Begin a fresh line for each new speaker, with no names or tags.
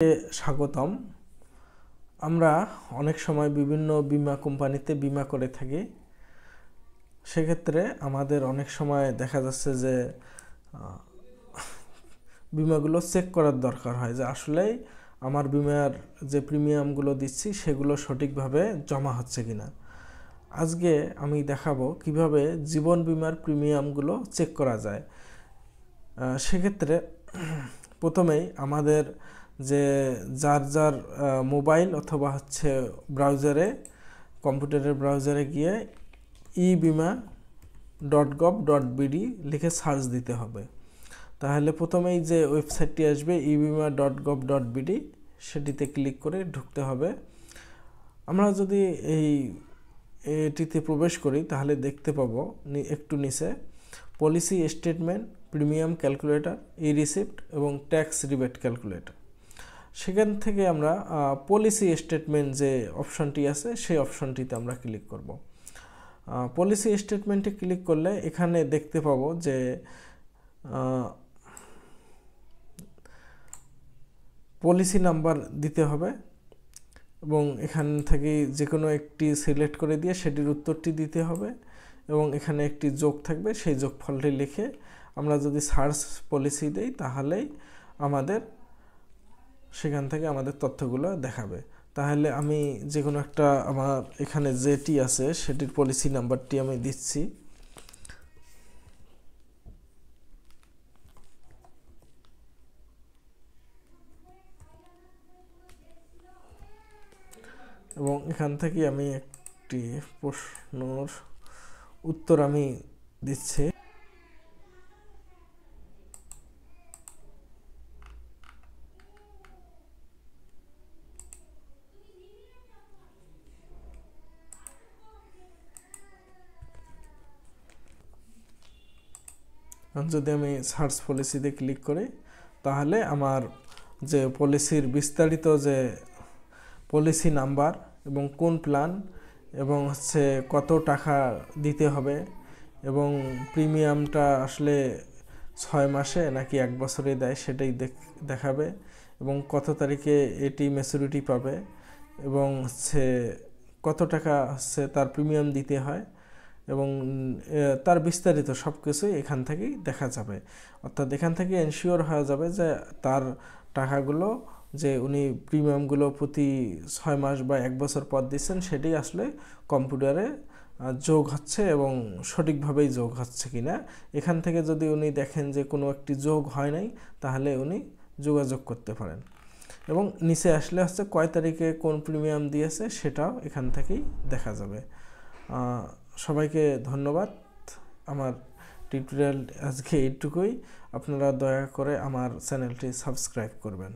স্বাগতম। আমরা অনেক সময় বিভিন্ন বীমা কোম্পানিতে বীমা করে থাকি। সেক্ষেত্রে আমাদের অনেক সময় দেখা যাচ্ছে যে বীমাগুলো চেক করার দরকার হয় যে আসলেই আমার বীমার যে প্রিমিয়ামগুলো দিচ্ছি সেগুলো সঠিকভাবে জমা হচ্ছে কিনা। আজকে আমি দেখাবো কিভাবে জীবন বীমার প্রিমিয়ামগুলো চেক করা যায়। সেক্ষেত্রে প্রথমেই আমাদের যে যার মোবাইল অথবা ব্রাউজারে, কম্পিউটারের ব্রাউজারে গিয়ে ebima.gov.bd লিখে সার্চ দিতে হবে। তাহলে প্রথমেই যে ওয়েবসাইটটি আসবে ebima.gov.bd, সেটিতে ক্লিক করে ঢুকতে হবে। আমরা যদি এটিতে প্রবেশ করি তাহলে দেখতে পাবো একটু নিচে পলিসি স্টেটমেন্ট, প্রিমিয়াম ক্যালকুলেটর, ই রিসিপ্ট এবং ট্যাক্স রিবেট ক্যালকুলেটর। সেখান থেকে আমরা পলিসি স্টেটমেন্ট যে অপশনটি আছে সেই অপশনটিতে আমরা ক্লিক করব। পলিসি স্টেটমেন্টে ক্লিক করলে এখানে দেখতে পাবো যে পলিসি নাম্বার দিতে হবে এবং এখান থেকে যে কোনো একটি সিলেক্ট করে দিয়ে সেটির উত্তরটি দিতে হবে এবং এখানে একটি যোগ থাকবে, সেই যোগফলটি লিখে আমরা যদি সার্চ পলিসি দেই তাহলেই সেখান থেকে আমাদের তথ্যগুলো দেখাবে। তাহলে আমি যে কোনো একটা আমার এখানে যেটি আছে সেটির পলিসি নাম্বারটি আমি দিচ্ছি। এবং এখান থেকে আমি একটি প্রশ্নের উত্তর আমি দিচ্ছি। যদি আমি সার্চ পলিসিতে ক্লিক করি তাহলে আমার যে পলিসির বিস্তারিত যে পলিসি নাম্বার এবং কোন প্ল্যান এবং কত টাকা দিতে হবে এবং প্রিমিয়ামটা আসলে 6 মাসে নাকি 1 বছরে দেয় সেটাই দেখাবে এবং কত তারিখে এটি ম্যাচুরিটি পাবে এবং কত টাকা তার প্রিমিয়াম দিতে হয় এবং তার বিস্তারিত সব কিছুই এখান থেকেই দেখা যাবে। অর্থাৎ এখান থেকে এনশিওর হয়ে যাবে যে তার টাকাগুলো যে উনি প্রিমিয়ামগুলো প্রতি 6 মাস বা 1 বছর পর দিচ্ছেন সেটি আসলে কম্পিউটারে যোগ হচ্ছে এবং সঠিকভাবেই যোগ হচ্ছে কিনা। এখান থেকে যদি উনি দেখেন যে কোনো একটি যোগ হয় নাই তাহলে উনি যোগাযোগ করতে পারেন এবং নিচে আসলে কয় তারিখে কোন প্রিমিয়াম দিয়েছে সেটাও এখান থেকেই দেখা যাবে। সবাইকে ধন্যবাদ। আমার টিউটোরিয়াল আজকে এইটুকুই। আপনারা দয়া করে আমার চ্যানেলটি সাবস্ক্রাইব করবেন।